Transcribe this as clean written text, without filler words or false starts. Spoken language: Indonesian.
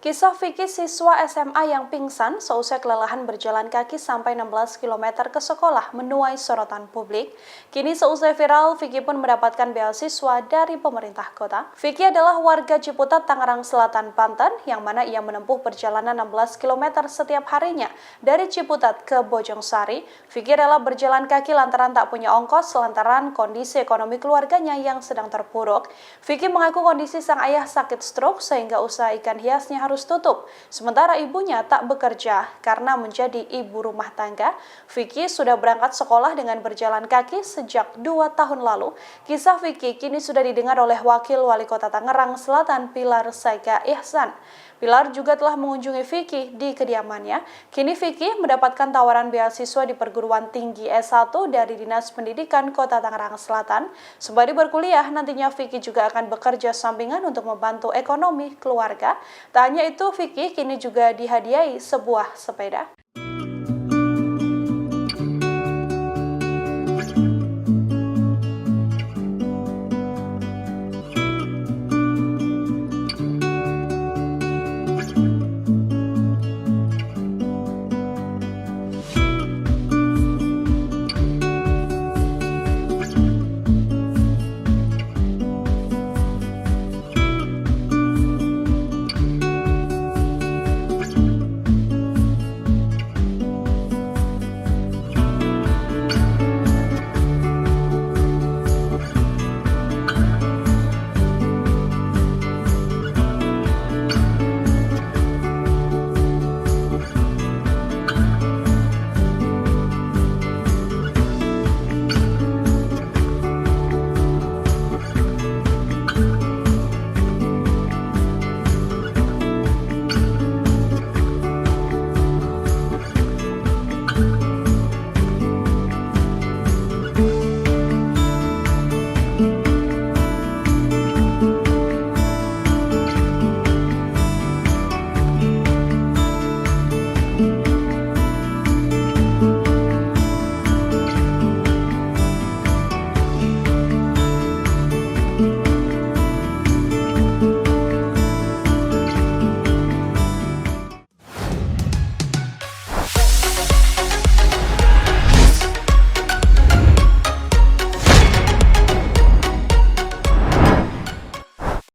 Kisah Vicky siswa SMA yang pingsan seusai kelelahan berjalan kaki sampai 16 km ke sekolah menuai sorotan publik. Kini seusai viral, Vicky pun mendapatkan beasiswa dari pemerintah kota. Vicky adalah warga Ciputat, Tangerang Selatan, Banten, yang mana ia menempuh perjalanan 16 km setiap harinya dari Ciputat ke Bojongsari. Vicky rela berjalan kaki lantaran tak punya ongkos lantaran kondisi ekonomi keluarganya yang sedang terpuruk. Vicky mengaku kondisi sang ayah sakit stroke sehingga usaha ikan hiasnya harus tutup. Sementara ibunya tak bekerja karena menjadi ibu rumah tangga. Vicky sudah berangkat sekolah dengan berjalan kaki sejak 2 tahun lalu. Kisah Vicky kini sudah didengar oleh Wakil Wali Kota Tangerang Selatan Pilar Saika Ihsan. Pilar juga telah mengunjungi Vicky di kediamannya. Kini Vicky mendapatkan tawaran beasiswa di perguruan tinggi S1 dari Dinas Pendidikan Kota Tangerang Selatan. Sembari berkuliah, nantinya Vicky juga akan bekerja sampingan untuk membantu ekonomi keluarga. Tak hanya itu, Vicky kini juga dihadiahi sebuah sepeda.